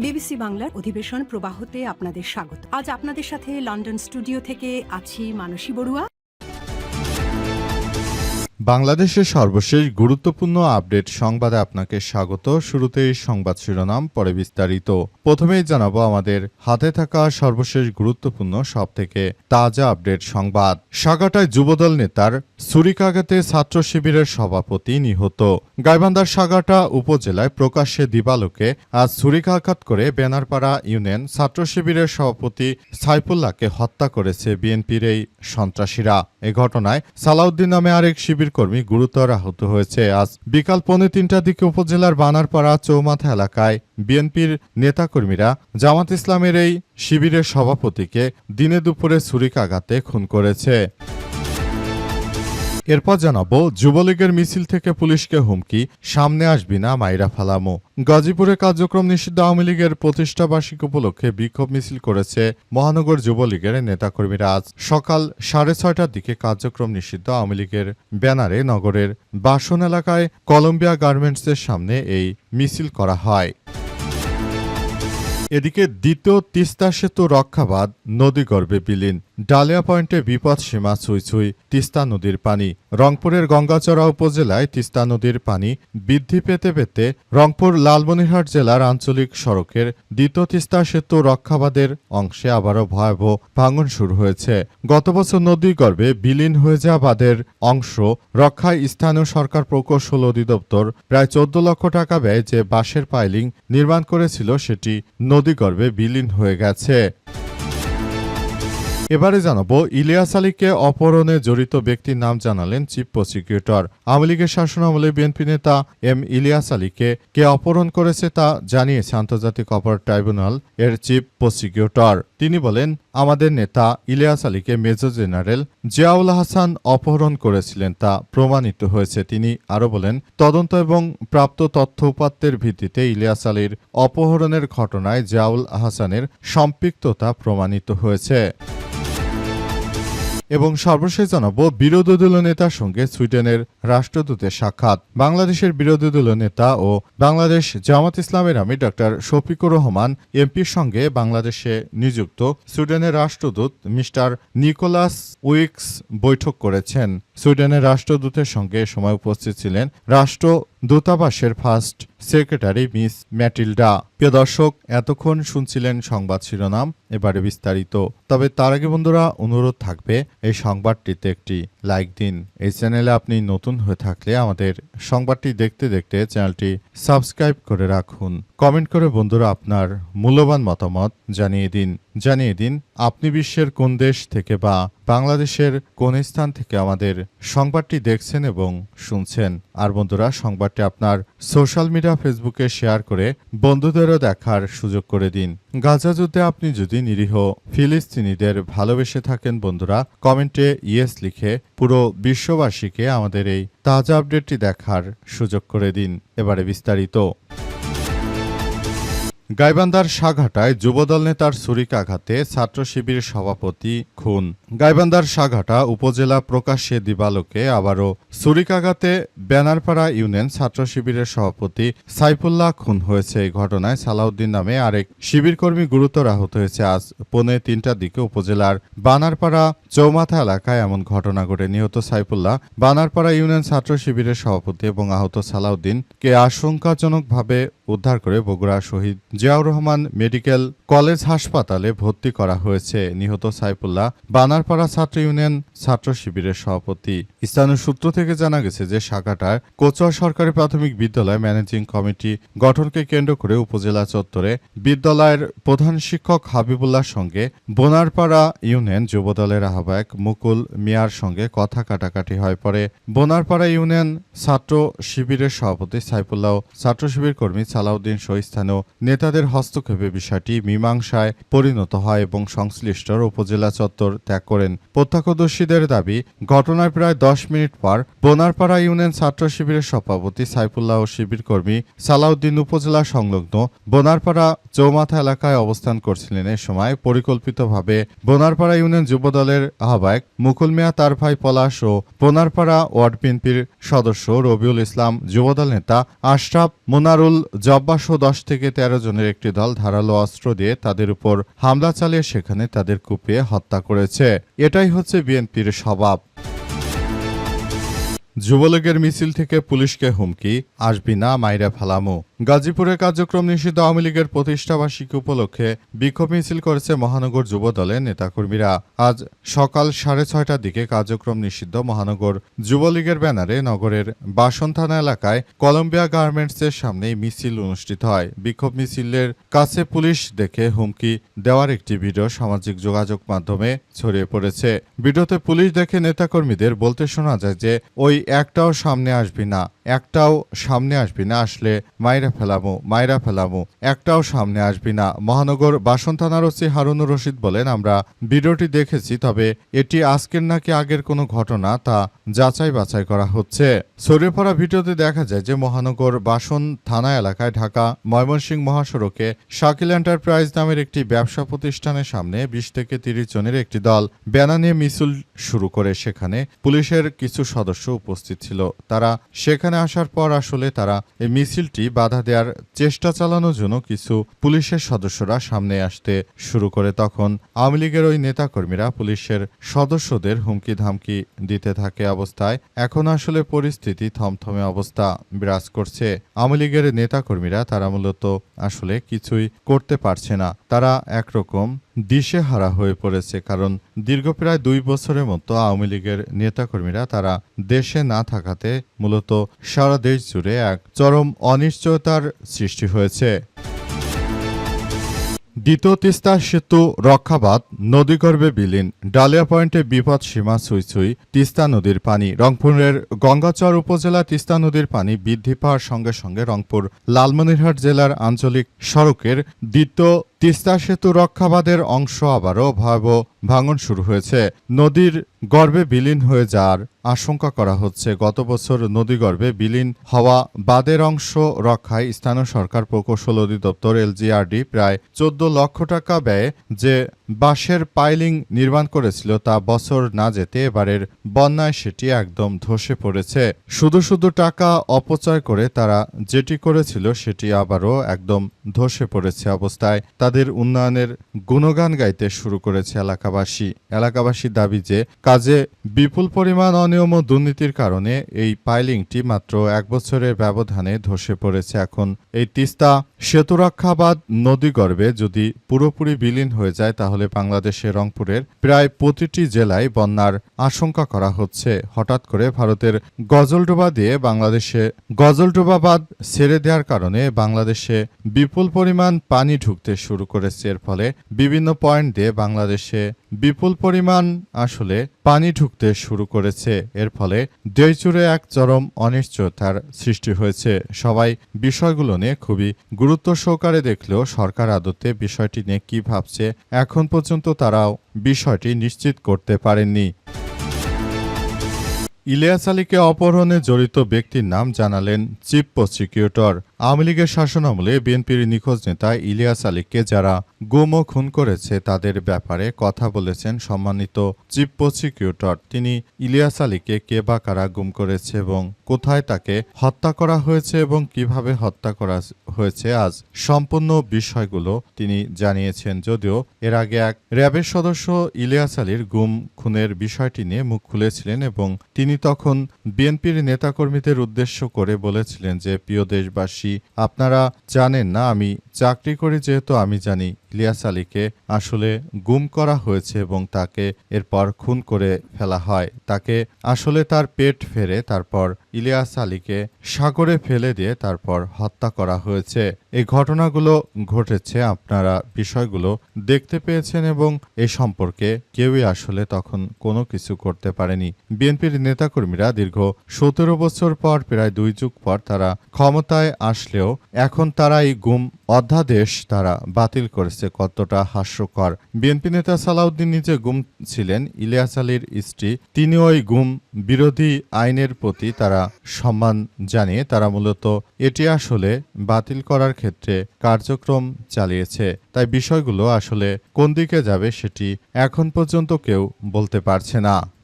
BBC বাংলার অধিবেশন প্রবাহতে আপনাদের স্বাগত। আজ আপনাদের সাথে লন্ডন স্টুডিও থেকে আছি মানসী বড়ুয়া। বাংলাদেশের সর্বশেষ গুরুত্বপূর্ণ আপডেট সংবাদে আপনাকে স্বাগত। শুরুতেই সংবাদ শিরোনাম, পরে বিস্তারিত। প্রথমেই জানাবো আমাদের হাতে থাকা সর্বশেষ গুরুত্বপূর্ণ সবথেকে তাজা আপডেট সংবাদ। সাগাটায় যুবদল নেতার ছুরিকাঘাতে ছাত্র শিবিরের সভাপতি নিহত। গাইবান্ধার সাগাটা উপজেলায় প্রকাশ্যে দিবালোকে আজ ছুরিকাঘাত করে বেনারপাড়া ইউনিয়ন ছাত্র শিবিরের সভাপতি সাইফুল্লাহকে হত্যা করেছে বিএনপির এই সন্ত্রাসীরা। এ ঘটনায় সালাউদ্দিন নামে আরেক শিবির কর্মী গুরুতর আহত হয়েছে। আজ বিকাল 2:45টার দিকে উপজেলার বানারপাড়া চৌমাথা এলাকায় বিএনপির নেতাকর্মীরা জামাত ইসলামের এই শিবিরের সভাপতিকে দিনে দুপুরে ছুরিকাঘাতে খুন করেছে। এরপর জানাবো, যুবলীগের মিছিল থেকে পুলিশকে হুমকি, সামনে আসবি না মাইরা ফালামো। গাজীপুরে কার্যক্রম নিষিদ্ধ আওয়ামী লীগের প্রতিষ্ঠাবার্ষিকী উপলক্ষে বিক্ষোভ মিছিল করেছে মহানগর যুবলীগের নেতাকর্মীরা। আজ সকাল 6:30টার দিকে কার্যক্রম নিষিদ্ধ আওয়ামী লীগের ব্যানারে নগরের বাসন এলাকায় কলম্বিয়া গার্মেন্টসের সামনে এই মিছিল করা হয়। এদিকে দ্বিতীয় তিস্তা সেতু রক্ষাবাদ নদীগর্ভে বিলীন। ডালিয়া পয়েন্টে বিপদ সীমা ছুঁই ছুঁই তিস্তা নদীর পানি। রংপুরের গঙ্গাচড়া উপজেলায় তিস্তা নদীর পানি বৃদ্ধি পেতে পেতে রংপুর লালমনিরহাট জেলার আঞ্চলিক সড়কের দ্বিতীয় তিস্তা সেতু রক্ষাবাদের অংশে আবারও ভয়াবহ ভাঙন শুরু হয়েছে। গত বছর নদীগর্ভে বিলীন হয়ে যাওয়া বাঁধের অংশ রক্ষায় স্থানীয় সরকার প্রকৌশল অধিদপ্তর প্রায় 14 লক্ষ টাকা ব্যয়ে যে বাঁশের পাইলিং নির্মাণ করেছিল সেটি নদীগর্ভে বিলীন হয়ে গেছে। এবারে জানাবো, ইলিয়াস আলীকে অপহরণে জড়িত ব্যক্তির নাম জানালেন চিফ প্রসিকিউটর। আওয়ামী লীগের শাসনামলে বিএনপি নেতা এম ইলিয়াস আলীকে কে অপহরণ করেছে তা জানিয়েছে আন্তর্জাতিক অপরাধ ট্রাইব্যুনাল এর চিফ প্রসিকিউটর। তিনি বলেন, আমাদের নেতা ইলিয়াস আলীকে মেজর জেনারেল জিয়াউল হাসান অপহরণ করেছিলেন তা প্রমাণিত হয়েছে। তিনি আরও বলেন, তদন্ত এবং প্রাপ্ত তথ্য উপাত্তের ভিত্তিতে ইলিয়াস আলীর অপহরণের ঘটনায় জিয়াউল হাসানের সম্পৃক্ততা প্রমাণিত হয়েছে। এবং সর্বশেষ জানাবো, বিরোধী দলীয় নেতার সঙ্গে সুইডেনের রাষ্ট্রদূতের সাক্ষাৎ। বাংলাদেশের বিরোধী দলীয় নেতা ও বাংলাদেশ জামাত ইসলামের আমির ডক্টর শফিকুর রহমান এমপির সঙ্গে বাংলাদেশে নিযুক্ত সুইডেনের রাষ্ট্রদূত মিস্টার নিকোলাস উইক্স বৈঠক করেছেন। সুইডেনের রাষ্ট্রদূতের সঙ্গে এ সময় উপস্থিত ছিলেন রাষ্ট্র দূতাবাসের ফার্স্ট সেক্রেটারি মিস ম্যাটিল্ডা। প্রিয় দর্শক, এতক্ষণ শুনছিলেন সংবাদ শিরোনাম, এবারে বিস্তারিত। তবে তার আগে বন্ধুরা, অনুরোধ থাকবে এই সংবাদটিতে একটি লাইক দিন। এই চ্যানেলে আপনি নতুন হয়ে থাকলে আমাদের সংবাদটি দেখতে দেখতে চ্যানেলটি সাবস্ক্রাইব করে রাখুন। কমেন্ট করে বন্ধুরা আপনার মূল্যবান মতামত জানিয়ে দিন আপনি বিশ্বের কোন দেশ থেকে বা বাংলাদেশের কোন স্থান থেকে আমাদের সংবাদটি দেখছেন এবং শুনছেন। আর বন্ধুরা, সংবাদটি আপনার সোশ্যাল মিডিয়া ফেসবুকে শেয়ার করে বন্ধুদেরও দেখার সুযোগ করে দিন। গাজা যুদ্ধে আপনি যদি নিরীহ ফিলিস্তিনিদের ভালোবেসে থাকেন বন্ধুরা, কমেন্টে ইয়েস লিখে পুরো বিশ্ববাসীকে আমাদের এই তাজা আপডেটটি দেখার সুযোগ করে দিন। এবারে বিস্তারিত। গাইবান্ধার সাঘাটায় যুবদল নেতার ছুরিকাঘাতে ছাত্র শিবিরের সভাপতি খুন। গাইবান্ধার সাঘাটা উপজেলা প্রকাশ্যে দিবালোকে আবারও ছুরিকাঘাতে বেনারপাড়া ইউনিয়ন ছাত্র শিবিরের সভাপতি সাইফুল্লাহ খুন হয়েছে। এই ঘটনায় সালাউদ্দিন নামে আরেক শিবির কর্মী গুরুতর আহত হয়েছে। আজ 2:45টার দিকে উপজেলার বানারপাড়া চৌমাথা এলাকায় এমন ঘটনা ঘটে। নিহত সাইফুল্লাহ বানারপাড়া ইউনিয়ন ছাত্র শিবিরের সভাপতি এবং আহত সালাউদ্দিনকে আশঙ্কাজনকভাবে উদ্ধার করে বগুড়া শহীদ জিয়াউর রহমান মেডিকেল কলেজ হাসপাতালে ভর্তি করা হয়েছে। নিহত সাইফুল্লাহ বানারপাড়া ছাত্র ইউনিয়ন ছাত্র শিবিরের সভাপতি। স্থানীয় সূত্র থেকে জানা গেছে যে সাঘাটার কোচুয়া সরকারি প্রাথমিক বিদ্যালয় ম্যানেজিং কমিটি গঠনকে কেন্দ্র করে উপজেলা চত্বরে বিদ্যালয়ের প্রধান শিক্ষক হাবিবুল্লাহর সঙ্গে বোনারপাড়া ইউনিয়ন যুবদলের আহ্বায়ক মুকুল মিয়ার সঙ্গে কথা কাটাকাটি হয়। পরে বোনারপাড়া ইউনিয়ন ছাত্র শিবিরের সভাপতি সাইফুল্লাহ ছাত্র শিবির কর্মী সালাউদ্দিন সহ স্থানীয় নেতাদের হস্তক্ষেপে বিষয়টি মীমাংসায় পরিণত হয় এবং সংশ্লিষ্টরা উপজেলা চত্বর ত্যাগ করেন। প্রত্যক্ষদর্শীদের দাবি, ঘটনায় প্রায় 10 মিনিট পর বোনারপাড়া ইউনিয়ন ছাত্র শিবিরের সভাপতি সাইফুল্লাহ ও শিবির কর্মী সালাউদ্দিন উপজেলা সংলগ্ন বোনারপাড়া চৌমাথা এলাকায় অবস্থান করছিলেন। এ সময় পরিকল্পিতভাবে বোনারপাড়া ইউনিয়ন যুবদলের আহ্বায়ক মুকুল মিয়া, তার ভাই পলাশ ও বোনারপাড়া ওয়ার্ড বিএনপির সদস্য রবিউল ইসলাম, যুবদল নেতা আশরাফ, মোনারুল জব্বাসহ 10 থেকে 13 জনের একটি দল ধারালো অস্ত্র দিয়ে তাদের উপর হামলা চালিয়ে সেখানে তাদের কুপিয়ে হত্যা করেছে। এটাই হচ্ছে বিএনপির স্বভাব। যুবলীগের মিছিল থেকে পুলিশকে হুমকি, আসবি না মাইরা ফেলামু। গাজীপুরে কার্যক্রম নিষিদ্ধ আওয়ামী লীগের প্রতিষ্ঠাবার্ষিকী উপলক্ষে বিক্ষোভ মিছিল করেছে মহানগর যুব দলের নেতাকর্মীরা। আজ সকাল 6:30টার দিকে কার্যক্রম নিষিদ্ধ মহানগর যুবলীগের ব্যানারে নগরের বাসন থানা এলাকায় কলম্বিয়া গার্মেন্টসের সামনে মিছিল অনুষ্ঠিত হয়। বিক্ষোভ মিছিলের কাছে পুলিশ দেখে হুমকি দেওয়ার একটি ভিডিও সামাজিক যোগাযোগ মাধ্যমে ছড়িয়ে পড়েছে। ভিডিওতে পুলিশ দেখে নেতাকর্মীদের বলতে শোনা যায় যে ওই একটাও সামনে আসবি না, একটাও সামনে আসবি না, আসলে মাইরা ফেলামু, একটাও সামনে আসবি না। মহানগর বাসন থানার ওসি হারুনুর রশিদ বলেন, আমরা ভিডিওটি দেখেছি, তবে এটি আজকের নাকি আগের কোনো ঘটনা তা যাচাই বাছাই করা হচ্ছে। ছড়িয়ে পড়া ভিডিওতে দেখা যায় যে মহানগর বাসন থানা এলাকায় ঢাকা ময়মনসিংহ মহাসড়কে শাকিল এন্টারপ্রাইজ নামের একটি ব্যবসা প্রতিষ্ঠানের সামনে 20 থেকে 30 জনের একটি দল ব্যানার নিয়ে মিছিল শুরু করে। সেখানে পুলিশের কিছু সদস্য উপস্থিত ছিল। তারা সেখানে আসার পর আসলে তারা এই মিছিলটি বাধা দেওয়ার চেষ্টা চালানোর জন্য কিছু পুলিশের সদস্যরা সামনে আসতে শুরু করে। তখন আওয়ামী লীগের ওই নেতাকর্মীরা পুলিশের সদস্যদের হুমকি ধামকি দিতে থাকে। অবস্থায় এখন আসলে পরিস্থিতি থমথমে অবস্থা বিরাজ করছে। আওয়ামী লীগের নেতাকর্মীরা তারা মূলত আসলে কিছুই করতে পারছে না। তারা একরকম দিশেহারা হয়ে পড়েছে, কারণ দীর্ঘ প্রায় 2 বছরের মতো আওয়ামী লীগের নেতাকর্মীরা তারা দেশে না থাকাতে মূলত সারা দেশ জুড়ে এক চরম অনিশ্চয়তার সৃষ্টি হয়েছে। দ্বিতীয় তিস্তা সেতু রক্ষাবাদ, নদীগর্ভে বিলীন, ডালিয়া পয়েন্টে বিপদ সীমা ছুঁই তিস্তা নদীর পানি। রংপুরের গঙ্গাচর উপজেলা তিস্তা নদীর পানি বৃদ্ধি পাওয়ার সঙ্গে সঙ্গে রংপুর লালমনিরহাট জেলার আঞ্চলিক সড়কের দ্বিতীয় তিস্তা সেতু রক্ষাবাদের অংশ আবারও ভয়াবহ ভাঙন শুরু হয়েছে। নদীর গর্ভে বিলীন হয়ে যাওয়ার আশঙ্কা করা হচ্ছে। গত বছর নদীগর্ভে বিলীন হওয়া বাঁধের অংশ রক্ষায় স্থানীয় সরকার প্রকৌশল অধিদপ্তর এলজিআরডি প্রায় 14 লক্ষ টাকা ব্যয়ে যে বাঁশের পাইলিং নির্মাণ করেছিল তা বছর না যেতে এবারের বন্যায় সেটি একদম ধসে পড়েছে। শুধু টাকা অপচয় করে তারা যেটি করেছিল সেটি আবারও একদম ধসে পড়েছে। অবস্থায় তাদের উন্নয়নের গুণগান গাইতে শুরু করেছে এলাকাবাসীর দাবি যে কাজে বিপুল পরিমাণ অনিয়ম ও দুর্নীতির কারণে এই পাইলিংটি মাত্র 1 বছরের ব্যবধানে ধসে পড়েছে। এখন এই তিস্তা সেতুরক্ষাবাদ নদীগর্ভে যদি পুরোপুরি বিলীন হয়ে যায় তাহলে বাংলাদেশের রংপুরের প্রায় প্রতিটি জেলায় বন্যার আশঙ্কা করা হচ্ছে। হঠাৎ করে ভারতের গজলডোবা দিয়ে বাংলাদেশে গজলডোবা বাঁধ ছেড়ে দেওয়ার কারণে বাংলাদেশে বিপুল পরিমাণ পানি ঢুকতে শুরু করেছে। এর ফলে বিভিন্ন পয়েন্ট দিয়ে বাংলাদেশে বিপুল পরিমাণ আসলে পানি ঢুকতে শুরু করেছে। এর ফলে দেশজুড়ে এক চরম অনিশ্চয়তার সৃষ্টি হয়েছে। সবাই বিষয়গুলো নিয়ে খুবই গুরুত্ব সহকারে দেখলেও সরকার আদতে বিষয়টি নিয়ে কি ভাবছে এখন পর্যন্ত তারাও বিষয়টি নিশ্চিত করতে পারেননি। ইলিয়াস আলীকে অপহরণে জড়িত ব্যক্তির নাম জানালেন চিফ প্রসিকিউটর। আওয়ামী লীগের শাসনামলে বিএনপির নিখোঁজ নেতা ইলিয়াস আলীকে যারা গুম ও খুন করেছে তাদের ব্যাপারে কথা বলেছেন সম্মানিত চিফ প্রসিকিউটর। তিনি ইলিয়াস আলীকে কে বা কারা গুম করেছে এবং কোথায় তাকে হত্যা করা হয়েছে এবং কিভাবে হত্যা করা হয়েছে আজ সম্পূর্ণ বিষয়গুলো তিনি জানিয়েছেন। যদিও এর আগে এক র্যাবের সদস্য ইলিয়াস আলীর গুম খুনের বিষয়টি নিয়ে মুখ খুলেছিলেন এবং তিনি তখন বিএনপির নেতাকর্মীদের উদ্দেশ্য করে বলেছিলেন যে প্রিয় দেশবাসী, আপনারা জানেন না আমি চাকরি করি, যেহেতু আমি জানি ইলিয়াস আলীকে আসলে গুম করা হয়েছে এবং তাকে এরপর খুন করে ফেলা হয়। তাকে আসলে তার পেট ফেরে তারপর ইলিয়াস আলীকে সাগরে ফেলে দিয়ে তারপর হত্যা করা হয়েছে। এই ঘটনাগুলো ঘটেছে, আপনারা বিষয়গুলো দেখতে পেয়েছেন এবং এ সম্পর্কে কেউই আসলে তখন কোনো কিছু করতে পারেনি। বিএনপির নেতাকর্মীরা দীর্ঘ 17 বছর পর, প্রায় 2 যুগ পর তারা ক্ষমতায় আসলেও এখন তারা এই গুম অধ্যাদেশ তারা বাতিল করেছে। কতটা হাস্যকর! বিএনপি নেতা সালাউদ্দিন নিজে গুম ছিলেন। ইলিয়াস আলীর স্ত্রী তিনি ওই গুম বিরোধী আইনের প্রতি তারা সম্মান জানিয়ে তারা মূলত এটি আসলে বাতিল করার ক্ষেত্রে কার্যক্রম চালিয়েছে। তাই বিষয়গুলো আসলে কোন দিকে যাবে সেটি এখন পর্যন্ত কেউ বলতে পারছে না।